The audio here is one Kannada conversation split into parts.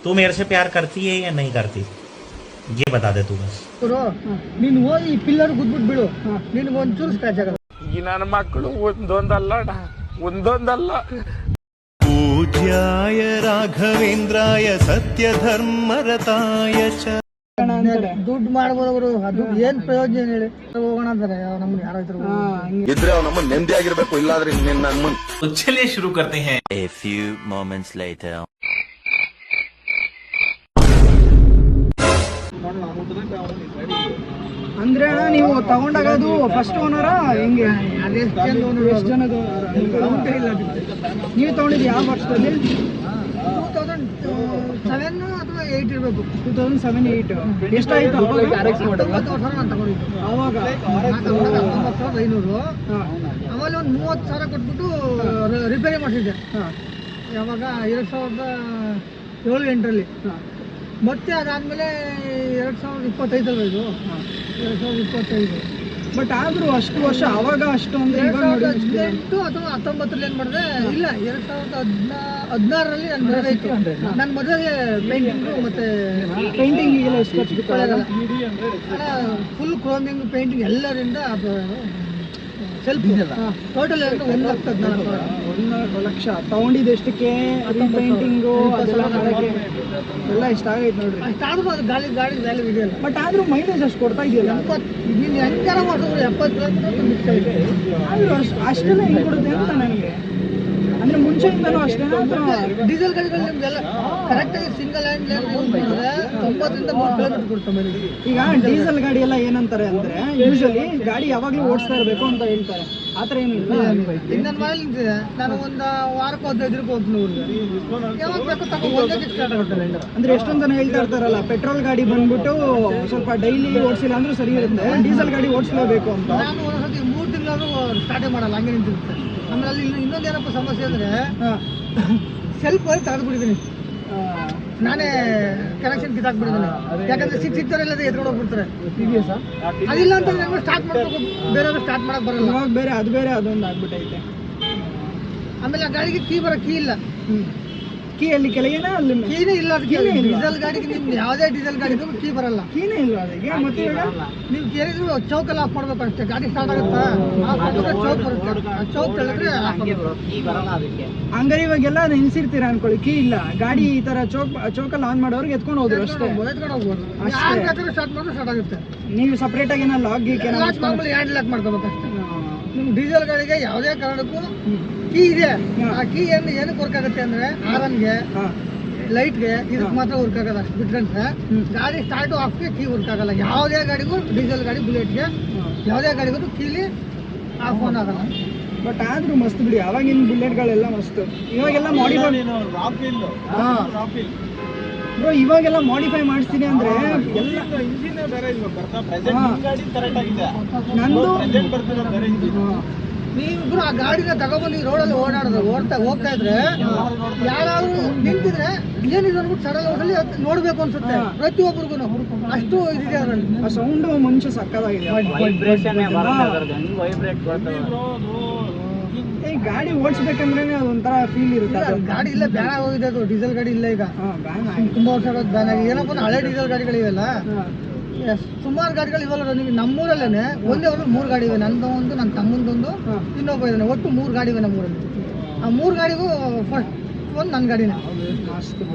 तू मेरे से प्यार करती है या नहीं करती, ये बता दे तू बस. ನೀನು ಹೋಗಿ ಪಿಲ್ಲರ್ ಗುದ್ಬಿಟ್ಟು ಬಿಡು, ನಿನಗೆ ಒಂಚೂರು ಸ್ಕ್ರಾಚ್ ಆಗಲ್ಲ. ಈ ನನ್ನ ಮಕ್ಕಳು ಒಂದೊಂದಲ್ಲ पूज्याय राघवेन्द्राय सत्यधर्मरताय च. ದುಡ್ಡು ಮಾಡ್ಬೋದು ಅವರು, ಅದು ಏನ್ ಪ್ರಯೋಜನ ಹೇಳಿ. ಹೋಗೋಣ ಅಂತಾರೆ ನಮ್ಗೆ ಯಾರೋ ಇದ್ರೆ ಅವ್ನ ನಮ್ಮ ನೆಮ್ಮದಿ ಆಗಿರ್ಬೇಕು, ಇಲ್ಲಾದ್ರೆ तो चलिए शुरू करते हैं. A few moments later. ಅಂದ್ರೆ ನೀವು ತಗೊಂಡಾಗ ಅದು ಫಸ್ಟ್ ಓನರ ಹೆಂಗೆ, ಎಷ್ಟು ಜನದ ನೀವು ತಗೊಂಡಿದ್ದು ಯಾವ ವರ್ಷದಲ್ಲಿ? 2007 ಅಥವಾ 8 ಇರಬೇಕು. 2007-8 ಎಷ್ಟಾಯ್ತು ಅವಾಗ? 19,000 ನಾನು ತಗೊಂಡಿದ್ದು ಅವಾಗ. 19,500. ಆಮೇಲೆ ಒಂದು 30,000 ಕೊಟ್ಬಿಟ್ಟು ರಿಪೇರಿ ಮಾಡಿಸಿದ್ದೆ ಯಾವಾಗ 2007-8ರಲ್ಲಿ. ಮತ್ತೆ ಅದಾದ್ಮೇಲೆ 2025 ಅಲ್ವ ಇದು, 2025. ಬಟ್ ಆದ್ರೂ ಅಷ್ಟು ವರ್ಷ ಅವಾಗ ಅಷ್ಟು ಅಂದ್ರೆ 2018 ಅಥವಾ 19ರಲ್ಲಿ ಏನ್ ಮಾಡಿದೆ, ಇಲ್ಲ 2016ರಲ್ಲಿ ನಾನು ಮದುವೆ ಇತ್ತು. ನನ್ನ ಮದುವೆಗೆ ಪೇಂಟಿಂಗು ಮತ್ತೆ ಪೇಂಟಿಂಗಿಗೆಲ್ಲ ಎಷ್ಟು ಖರ್ಚು ಬಿಟ್ಕೊಳ್ಳೋಲ್ಲ, ಫುಲ್ ಕ್ರೋಮಿಂಗ್ ಪೇಂಟಿಂಗ್ ಎಲ್ಲರಿಂದ ಅದು ಸೆಲ್ಫ್ ಟೋಟಲ್ 1,14,000 ಲಕ್ಷ ತಗೊಂಡಿದ್ದು. ಎಷ್ಟಕ್ಕೆ ಪೇಂಟಿಂಗು ಅದೆಲ್ಲ ಮಾಡೋಕ್ಕೆ ಎಲ್ಲ ಇಷ್ಟ ಆಗೈತೆ ನೋಡ್ರಿ. ಅಷ್ಟಾದ್ರೂ ಅದು ಗಾಡಿ ವ್ಯಾಲ್ಯೂ ಇದೆಯಲ್ಲ. ಬಟ್ ಆದ್ರೂ ಮೈಲೇಜ್ ಅಷ್ಟು ಕೊಡ್ತಾ ಇದೆಯಲ್ಲ. 70 ನೀನು ಹೆಂಗಾರ ಮಾಡಿದ್ರು 70 ಕಿಲೋಮೀಟರ್ ಮಿಕ್ಸ್ ಆಗಿದೆ. ಆದ್ರೂ ಅಷ್ಟೆಲ್ಲ ಹೆಂಗೆ ಕೊಡುತ್ತೆ ಅಂತ ನನಗೆ. ಅಂದ್ರೆ ಮುಂಚೆಯಿಂದನೂ ಅಷ್ಟೇ. ಡೀಸೆಲ್ ಗಾಡಿಗಳು ನಿಮ್ಗೆಲ್ಲ ಕರೆಕ್ಟಾಗಿ ಸಿಂಗಲ್ ಹ್ಯಾಂಡ್ ಯೂಸ್ ಮಾಡಿದ್ರೆ 90ರಿಂದ 3 ಕಿಲೋಮೀಟರ್ ಕೊಡ್ತಾ ಮೇಲೆ. ಈಗ ಡೀಸೆಲ್ ಗಾಡಿ ಎಲ್ಲ ಏನಂತಾರೆ ಅಂದ್ರೆ ಯೂಶಲಿ ಗಾಡಿ ಯಾವಾಗಲೂ ಓಡಿಸ್ತಾ ಇರಬೇಕು ಅಂತ ಹೇಳ್ತಾರೆ. ಆ ಥರ ಏನು ಇಲ್ಲ. ಈಗ ನನ್ನ ಮನೇಲಿ ನಿಂತಿದೆ, ನಾನು ಒಂದು ವಾರಕ್ಕೆ 15 ದಿನಕ್ಕೆ ಹೋಗ್ತೀನಿ ಊರಿಗೆ. ಯಾವಾಗ ಬೇಕು ತಗೊಂಡು ಹೋಗೋದಕ್ಕೆ ಸ್ಟಾರ್ಟ್ ಆಗುತ್ತೆ. ಅಂದ್ರೆ ಎಷ್ಟೊಂದು ಜನ ಹೇಳ್ತಾ ಇರ್ತಾರಲ್ಲ, ಪೆಟ್ರೋಲ್ ಗಾಡಿ ಬಂದ್ಬಿಟ್ಟು ಸ್ವಲ್ಪ ಡೈಲಿ ಓಡಿಸಿಲ್ಲ ಅಂದ್ರೆ ಸರಿ ಇರುತ್ತೆ, ಡೀಸೆಲ್ ಗಾಡಿ ಓಡಿಸ್ಲೇಬೇಕು ಅಂತ. ನಾನು ಒಂದ್ಸತಿ 3 ತಿಂಗಳಾದ್ರೂ ಸ್ಟಾರ್ಟೇ ಮಾಡಲ್ಲ, ಹಂಗೆ ನಿಂತಿರುತ್ತೆ. ಆಮೇಲೆ ಅಲ್ಲಿ ಇನ್ನೊಂದೇನಪ್ಪ ಸಮಸ್ಯೆ ಅಂದ್ರೆ ಸೆಲ್ಫ್ ಆಗಿ ತೆಗೆದುಬಿಟ್ಟಿದ್ದೀನಿ ನಾನೇ, ಕನೆಕ್ಷನ್ ಕಿತ್ತಾಕ್ಬಿಟ್ಟಿದ್ದೀನಿ. ಯಾಕಂದ್ರೆ ಸಿಕ್ತವರೆಲ್ಲ ಎತ್ಕೊಂಡು ಹೋಗ್ಬಿಡ್ತಾರೆ. ಅದಿಲ್ಲ ಅಂತ ನಂಗೆ ಸ್ಟಾರ್ಟ್ ಮಾಡ್ಬೇಕು, ಬೇರೆಯವ್ರು ಸ್ಟಾರ್ಟ್ ಮಾಡಕ್ ಬರಲ್ಲ. ಇವಾಗ ಬೇರೆ ಅದೊಂದು ಆಗ್ಬಿಟ್ಟೈತೆ. ಆಮೇಲೆ ಆ ಗಾಡಿಗೆ ಕೀ ಇಲ್ಲ. ಕೀ ಅಲ್ಲಿ ಕೆಳಗೇನ ಅಲ್ಲಿ ಕೀನೇ ಇಲ್ಲ. ಅದಕ್ಕೆ ಡೀಸೆಲ್ ಗಾಡಿಗೆ ನಿಮ್ಗೆ ಯಾವುದೇ ಡೀಸೆಲ್ ಗಾಡಿಗೂ ಕೀ ಬರಲ್ಲ, ಕೀನೇ ಇಲ್ಲ ಅದಕ್ಕೆ. ಮತ್ತೆ ನೀವು ಕೇಳಿದ್ರು ಚೌಕಲ್ಲಿ ಆಫ್ ಮಾಡ್ಬೇಕು ಅಷ್ಟೇ, ಗಾಡಿ ಸ್ಟಾರ್ಟ್ ಆಗುತ್ತಾ ಚೌಕ್ ಬರುತ್ತೆ. ಆ ಚೌಕ್ ಹೇಳಿದ್ರೆ ಹಂಗಾರೆ ಇವಾಗೆಲ್ಲ ನಿಲ್ಸಿರ್ತೀರ ಅನ್ಕೊಳ್ಳಿ, ಕೀ ಇಲ್ಲ, ಗಾಡಿ ಈ ತರ ಚೌಕಲ್ಲಿ ಆನ್ ಮಾಡೋರ್ಗೆ ಎತ್ಕೊಂಡು ಹೋದ್ರು ಅಷ್ಟೇ. ಎತ್ಕೊಂಡು ಹೋಗ್ಬೋದು, ಸ್ಟಾರ್ಟ್ ಮಾಡಿದ್ರೆ ಸ್ಟಾರ್ಟ್ ಆಗುತ್ತೆ. ನೀವು ಸಪ್ರೇಟ್ ಆಗಿ ಲಾಕ್ ಗೀಕ್ ಮಾಮೂಲಿ ಹ್ಯಾಂಡ್ ಲಾಕ್ ಮಾಡ್ಕೋಬೇಕು ಅಷ್ಟೇ. ನಿಮ್ಗೆ ಡೀಸೆಲ್ ಗಾಡಿಗೆ ಯಾವುದೇ ಕಾರಣಕ್ಕೂ ಕೀ ಇದೆ. ಆ ಕೀ ಏನಕ್ಕೆ ವರ್ಕ್ ಆಗುತ್ತೆ ಅಂದ್ರೆ ಆರನ್ಗೆ, ಲೈಟ್ಗೆ, ಇದಕ್ಕೆ ಮಾತ್ರ ವರ್ಕ್ ಆಗೋದು. ಅಷ್ಟು ಬಿಟ್ಕೊಂಡ್ರೆ ಗಾಡಿ ಸ್ಟಾರ್ಟ್ ಆಫ್ಗೆ ಕೀ ವರ್ಕ್ ಆಗಲ್ಲ. ಯಾವುದೇ ಗಾಡಿಗೂ, ಡೀಸೆಲ್ ಗಾಡಿ, ಬುಲೆಟ್ಗೆ ಯಾವುದೇ ಗಾಡಿಗೂ ಕೀಲಿ ಆಫ್ ಆನ್ ಆಗಲ್ಲ. ಬಟ್ ಆದ್ರೂ ಮಸ್ತ್ ಬಿಡಿ, ಅವಾಗಿನ ಬುಲೆಟ್ಗಳೆಲ್ಲ ಮಸ್ತ್. ಇವಾಗೆಲ್ಲ ಬ್ರೋ ಇವಾಗೆಲ್ಲ ಮಾಡಿಫೈ ಮಾಡಿಸ್ತೀನಿ ಅಂದ್ರೆ ಎಲ್ಲ ನಂದು. ನೀವಿಬ್ರು ಆ ಗಾಡಿನ ತಗೊಬಂದು ರೋಡಲ್ಲಿ ಹೋಗ್ತಾ ಇದ್ರೆ ಯಾರಾದ್ರೂ ನಿಂತಿದ್ರೆ ಏನಿದೆ ಅಂದ್ಬಿಟ್ಟು ಸಡಲ್ ಹೋದಲ್ಲಿ ನೋಡ್ಬೇಕು ಅನ್ಸುತ್ತೆ ಪ್ರತಿಯೊಬ್ಬರಿಗೂ. ಅಷ್ಟು ಇದಿದೆ ಅವರಲ್ಲಿ. ಆ ಸೌಂಡ್ ಮನುಷ್ಯ ಸಕ್ಕದಾಗಿದೆ. ಈ ಗಾಡಿ ಓಡಿಸ್ಬೇಕಂದ್ರೆ ಅದೊಂಥರ ಫೀಲ್ ಇರುತ್ತೆ. ಗಾಡಿ ಇಲ್ಲ, ಬ್ಯಾನ್ ಆಗೋಗಿದೆ ಅದು. ಡೀಸೆಲ್ ಗಾಡಿ ಇಲ್ಲ ಈಗ, ತುಂಬಾ ವರ್ಷ ಬ್ಯಾನ್ ಆಗಿದೆ. ಏನಪ್ಪ ಹಳೆ ಡೀಸೆಲ್ ಗಾಡಿಗಳಿವೆಲ್ಲ, ಸುಮಾರು ಗಾಡಿಗಳು ಇವೆಲ್ಲ ರನ್ನಿಂಗ್. ನಮ್ಮೂರಲ್ಲೇನೆ ಒಂದೇ ಊರಲ್ಲಿ 3 ಗಾಡಿ ಇವೆ. ನಂದೊಂದು, ನನ್ನ ತಮ್ಮಂದೊಂದು, ಇನ್ನೊಬ್ಬ ಇದ್ದಾನೆ. ಒಟ್ಟು 3 ಗಾಡಿ ಇವೆ ನಮ್ಮೂರಲ್ಲಿ. ಆ 3 ಗಾಡಿಗೂ ಫಸ್ಟ್ ಒಂದು ನನ್ನ ಗಾಡಿನೇ.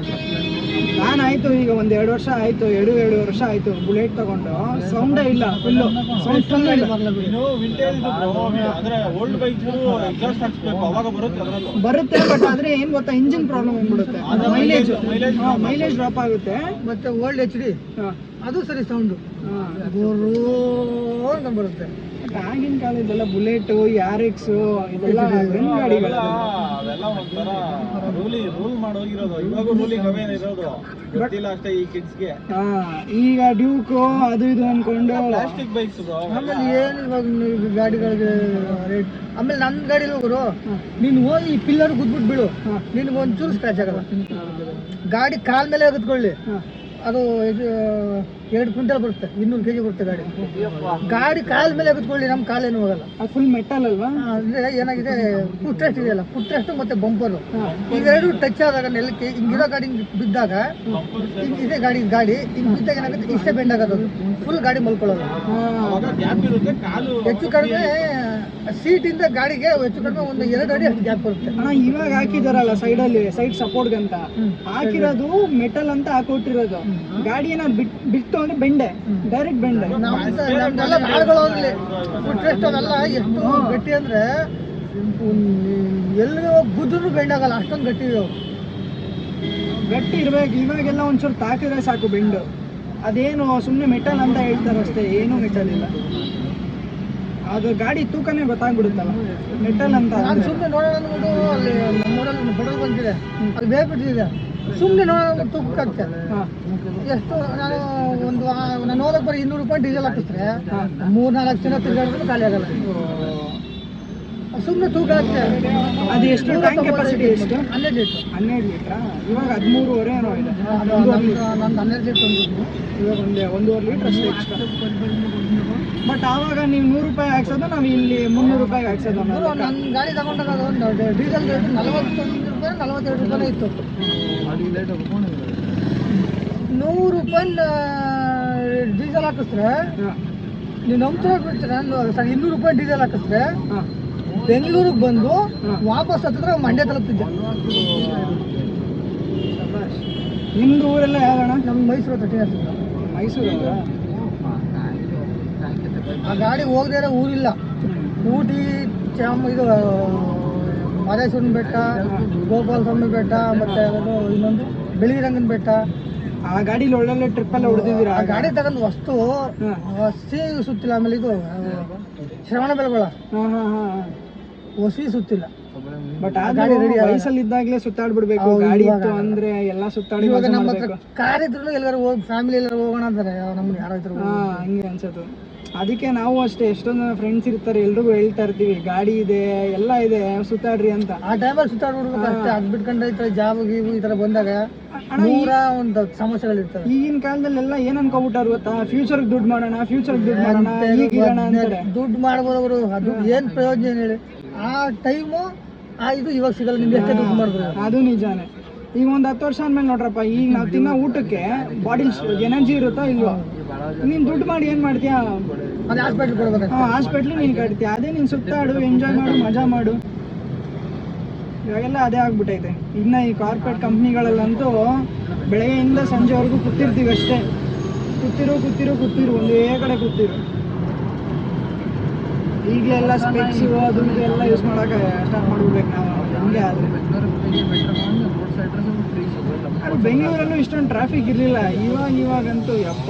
ನಾನಾಯ್ತು ಈಗ 1-2 ವರ್ಷ ಆಯ್ತು, 2 ವರ್ಷ ಆಯ್ತು ಬುಲೆಟ್ ತಗೊಂಡು. ಸೌಂಡೇ ಇಲ್ಲ, ಫುಲ್ಲು ಸೌಂಡ್ ಬರುತ್ತೆ. ಬಟ್ ಆದ್ರೆ ಏನ್ ಗೊತ್ತಾ, ಇಂಜಿನ್ ಪ್ರಾಬ್ಲಮ್ ಬಂದ್ಬಿಡುತ್ತೆ. ಮೈಲೇಜ್ ಡ್ರಾಪ್ ಆಗುತ್ತೆ. ಮತ್ತೆ ಓಲ್ಡ್ HD ಅದು ಸರಿ ಸೌಂಡು ಬರುತ್ತೆ. ಆಗಿನ ಕಾಲದೆಲ್ಲ ಬುಲೆಟ್, RX ಇದೆಲ್ಲ ಗಾಡಿಗಳು. ಈಗ ಡ್ಯೂಕು ಅದು ಇದು ಅನ್ಕೊಂಡು ಆಮೇಲೆ ಏನು ಇವಾಗ ಗಾಡಿಗಳಿಗೆ ರೇಟ್. ಆಮೇಲೆ ನನ್ನ ಗಾಡಿ ಹೋಗೋರು, ನೀನು ಹೋಗಿ ಪಿಲ್ಲರ್ ಗುದ್ಬಿಟ್ಟು ಬಿಡು, ನಿನ್ಗೆ ಒಂಚೂರು ಸ್ಕ್ರಾಚ್ ಆಗಲ್ಲ. ಗಾಡಿ ಕಾಲ್ ಮೇಲೆ ಕುತ್ಕೊಳ್ಳಿ, ಅದು 2 ಕ್ವಿಂಟಲ್ ಬರುತ್ತೆ, 200 kg ಬರುತ್ತೆ ಗಾಡಿ ಕಾಲ ಮೇಲೆ ಕುತ್ಕೊಳ್ಳಿ, ನಮ್ಮ ಕಾಲೇನು ಹೋಗಲ್ಲ. ಅದು ಫುಲ್ ಮೆಟಲ್ ಅಲ್ವಾ? ಅಂದ್ರೆ ಏನಾಗಿದೆ, ಫುಟ್ ರೆಸ್ಟ್ ಇದೆಯಲ್ಲ, ಫುಟ್ ರೆಸ್ಟ್ ಮತ್ತೆ ಬಂಪರು ಇವೆರಡು ಟಚ್ ಆದಾಗ ನೆಲಕ್ಕೆ ಹಿಂಗಿರೋ ಗಾಡಿ ಬಿದ್ದಾಗ ಇದೆ ಗಾಡಿ ಹಿಂಗ್ ಬಿದ್ದಾಗ ಏನಾಗುತ್ತೆ, ಇಷ್ಟೇ ಬೆಂಡ್ ಆಗೋದು, ಫುಲ್ ಗಾಡಿ ಮಲ್ಕೊಳ್ಳೋದು. ಹೆಚ್ಚು ಕಡಿಮೆ ಸೀಟಿಂದ ಗಾಡಿಗೆ ಹೆಚ್ಚು ಕಡಿಮೆ ಒಂದು 2 ಅಡಿ ಅಷ್ಟು ಗ್ಯಾಪ್ ಬರುತ್ತೆ. ಅಣ್ಣ ಇವಾಗ ಹಾಕಿದಾರಲ್ಲ ಸೈಡಲ್ಲಿ, ಸೈಡ್ ಸಪೋರ್ಟ್ ಅಂತ ಹಾಕಿರೋದು ಮೆಟಲ್ ಅಂತ ಹಾಕೊಟ್ಟಿರೋದು. ಗಾಡಿ ಏನಾದ್ರು ಬಿಟ್ಟು ಅಂದ್ರೆ ಬೆಂಡೆ, ಡೈರೆಕ್ಟ್ ಬೆಂಡೆ. ನಮ್ದೆಲ್ಲ ಗಾಡಿಗಳಲ್ಲಿ ಫುಟ್ ರೆಸ್ಟ್ ಅವೆಲ್ಲ ಎಷ್ಟು ಗಟ್ಟಿ ಅಂದ್ರೆ ಎಲ್ಲಿ ಗುದ್ರು ಬೆಂಡ್ ಆಗಲ್ಲ, ಅಷ್ಟೊಂದು ಗಟ್ಟಿ ಇವೆ. ಗಟ್ಟಿ ಇರ್ಬೇಕು. ಇವಾಗೆಲ್ಲ ಒಂಚೂರು ತಾಕಿದ್ರೆ ಸಾಕು ಬೆಂಡು. ಅದೇನು ಸುಮ್ಮನೆ ಮೆಟಲ್ ಅಂತ ಹೇಳ್ತಾರೆ ಅಷ್ಟೇ, ಏನೂ ಮೆಟಲ್ ಇಲ್ಲ. ಅದು ಗಾಡಿ ತೂಕನೇ ಗೊತ್ತಾಗ್ಬಿಡುತ್ತಲ್ಲ ಮೆಟಲ್ ಅಂತ. ನಾನು ಸುಮ್ಮನೆ ನೋಡೋಣ ಅಂದ್ಬಿಟ್ಟು ಅಲ್ಲಿ ನಮ್ಮೂರಲ್ಲಿ ಪೆಟ್ರೋಲ್ ಬಂದಿದೆ, ಅಲ್ಲಿ ಬೇಬಿಟ್ಟಿದೆ, ಸುಮ್ಮನೆ ನೋಡೋಣ ತೂಕಕ್ಕೆ ಎಷ್ಟು. ನಾನು ಹೋದಕ್ಕೆ ಬರೀ 200 ರೂಪಾಯಿ ಡೀಸೆಲ್ ಹಾಕಿಸ್ರೆ 3-4 ದಿನ ತಿರ್ಗಾಡಿದ್ರು ಖಾಲಿ ಆಗಲ್ಲ. ಸುಮ್ಮನೆ ತೂಕ ಹಾಕ್ತೆ. ಅದು ಎಷ್ಟು ಟ್ಯಾಂಕ್ ಕೆಪಾಸಿಟಿ? ಎಷ್ಟು? 12 ಲೀಟ್ರ್. 12 ಲೀಟ್ರಾ? ಇವಾಗ 13.5 ಏನೋ ಇದೆ. ನಂದು 12 ಲೀಟ್ರ್ ತಂದಿದ್ದು, ಇವಾಗ 1.5 ಲೀಟ್ರ್ ಅಷ್ಟೇ ಎಕ್ಸ್ಟ್ರಾ. ಬಟ್ ಆವಾಗ ನೀವು 100 ರೂಪಾಯಿ ಹಾಕ್ಸೋದು, ನಾವು ಇಲ್ಲಿ 300 ರೂಪಾಯಿ ಹಾಕ್ಸೋದು. ನನ್ನ ಗಾಡಿ ತಗೊಂಡಾಗ ಒಂದು ಡೀಸೆಲ್ ರೇಟ್ 41 ರೂಪಾಯಿ 42 ರೂಪಾಯಿ ಇತ್ತು. 100 ರೂಪಾಯಿ ಡೀಸೆಲ್ ಹಾಕಿಸ್ರೆ ನೀವು ನಂಬ್ತಾರೆ ಬಿಡ್ತೀರ. 200 ರೂಪಾಯಿ ಡೀಸೆಲ್ ಹಾಕಿಸ್ರೆ ಬೆಂಗಳೂರಿಗೆ ಬಂದು ವಾಪಸ್ ಹತ್ತಿದ್ರೆ ಮಂಡ್ಯ ತಲುಪ್ತಿದ್ದೆ. ನಿಮ್ದು ಊರೆಲ್ಲ ಯಾವಣ? ನಮ್ಮ ಮೈಸೂರು 30 ಮೈಸೂರು. ಆ ಗಾಡಿ ಹೋಗದೇ ಇರೋ ಊರಿಲ್ಲ. ಊಟಿ, ಇದು ಮರೇಶ್ವರನ ಬೆಟ್ಟ, ಗೋಪಾಲ ಸ್ವಾಮಿ ಬೆಟ್ಟ, ಮತ್ತೆ ಇನ್ನೊಂದು ಬೆಳಗಿರಂಗನ ಬೆಟ್ಟ. ಆ ಗಾಡಿಲಿ ಒಳ್ಳೊಳ್ಳೆ ಟ್ರಿಪ್ ಎಲ್ಲ ಹೊಡೆದಿದ್ದೀರಾ? ಆ ಗಾಡಿ ತಗೊಂಡು ವಸ್ತು ಸುತ್ತಿಲ್ಲ. ಆಮೇಲೆ ಇದು ಶ್ರವಣ ಬೆಳಗೊಳ ಹೊಸಿ ಸುತ್ತಿಲ್ಲ. ಬಟ್ ಆ ಗಾಡಿ ರೆಡಿ ವಯಸ್ಸಲ್ಲಿ ಇದ್ದಾಗಲೇ ಸುತ್ತಾಡ್ಬಿಡ್ಬೇಕು. ಗಾಡಿ ಇತ್ತು ಅಂದ್ರೆ ಎಲ್ಲ ಸುತ್ತಾಡಿ. ಇವಾಗ ನಮ್ಮ ಹತ್ರ ಕಾರ್ ಇದ್ರು ಎಲ್ಲರೂ ಹೋಗಿ ಫ್ಯಾಮಿಲಿ ಎಲ್ಲರೂ ಹೋಗೋಣ ಅಂತಾರೆ, ನಮ್ಗೆ ಯಾರೋ ಇದ್ರು ಹಂಗೆ ಅನ್ಸತ್ತು. ಅದಕ್ಕೆ ನಾವು ಅಷ್ಟೇ, ಎಷ್ಟೊಂದು ಜನ ಫ್ರೆಂಡ್ಸ್ ಇರ್ತಾರೆ, ಎಲ್ರಿಗೂ ಹೇಳ್ತಾ ಇರ್ತೀವಿ ಗಾಡಿ ಇದೆ ಎಲ್ಲ ಇದೆ ಸುತ್ತಾಡ್ರಿ ಅಂತ. ಆ ಟೈಮಲ್ಲಿ ಸುತ್ತಾಡ್ಬಿಡ್ಬೇಕು ಅಷ್ಟೇ. ಅದು ಬಿಟ್ಕೊಂಡು ಈ ಥರ ಜಾಬ್ ಗೀಬು ಈ ಥರ ಬಂದಾಗ ಒಂದು ಸಮಸ್ಯೆಗಳಿರ್ತವೆ. ಈಗಿನ ಕಾಲದಲ್ಲೆಲ್ಲ ಏನ್ ಅನ್ಕೋಬಿಟ್ಟಾರ ಗೊತ್ತಾ, ಫ್ಯೂಚರ್ಗೆ ದುಡ್ಡು ಮಾಡೋಣ, ಫ್ಯೂಚರ್ಗೆ ದುಡ್ಡು ಮಾಡೋಣ, ಈಗಿರೋಣ ಅಂತಾರೆ. ದುಡ್ಡು ಮಾಡ್ಬೋದು ಅವರು, ಅದು ಏನ್ ಪ್ರಯೋಜನ ಏನ್ ಹೇಳಿ. ಆ ಟೈಮು ಇದು ಇವಾಗ ಸಿಗಲ್ಲ. ನಿಮ್ಗೆ ಎಷ್ಟೇ ದುಡ್ಡು ಮಾಡ್ಬೋದು. ಅದು ನಿಜಾನೇ. ಈಗ ಒಂದು 10 ವರ್ಷ ಆದ್ಮೇಲೆ ನೋಡ್ರಪ್ಪ, ಈಗ ನಾವು ತಿನ್ನೋ ಊಟಕ್ಕೆ ಬಾಡಿ ಎನರ್ಜಿ ಇರುತ್ತೋ ಇಲ್ವೋ, ನೀನ್ ದುಡ್ಡು ಮಾಡಿ ಏನ್ ಮಾಡ್ತೀಯಾ? ಅದೇ ಹಾಸ್ಪಿಟ್ಲ್ ಕೊಡ್ಬೇಕು. ಹಾಸ್ಪಿಟ್ಲ್ ನೀನ್ ಕಟ್ತೀಯ. ಅದೇ ನೀನ್ ಸುತ್ತಾಡು, ಎಂಜಾಯ್ ಮಾಡು, ಮಜಾ ಮಾಡು. ಇವಾಗೆಲ್ಲ ಅದೇ ಆಗ್ಬಿಟ್ಟೈತೆ. ಇನ್ನು ಈ ಕಾರ್ಪೊರೇಟ್ ಕಂಪ್ನಿಗಳಲ್ಲಂತೂ ಬೆಳಗ್ಗೆಯಿಂದ ಸಂಜೆವರೆಗೂ ಕೂತಿರ್ತೀವಿ ಅಷ್ಟೇ. ಕೂತಿರು ಒಂದೇ ಕಡೆ ಕೂತಿರು. ಈಗಲೆಲ್ಲ ಸ್ಪೆಕ್ಸು ಅದು ಎಲ್ಲ ಯೂಸ್ ಮಾಡೋಕೆ ಸ್ಟಾರ್ಟ್ ಮಾಡ್ಬಿಡ್ಬೇಕು ನಾವು. ಹಂಗೆ ಆದರೆ ಬೆಂಗಳೂರಲ್ಲೂ ಇಷ್ಟೊಂದು ಟ್ರಾಫಿಕ್ ಇರಲಿಲ್ಲ. ಇವಾಗಂತೂ ಯಪ್ಪ.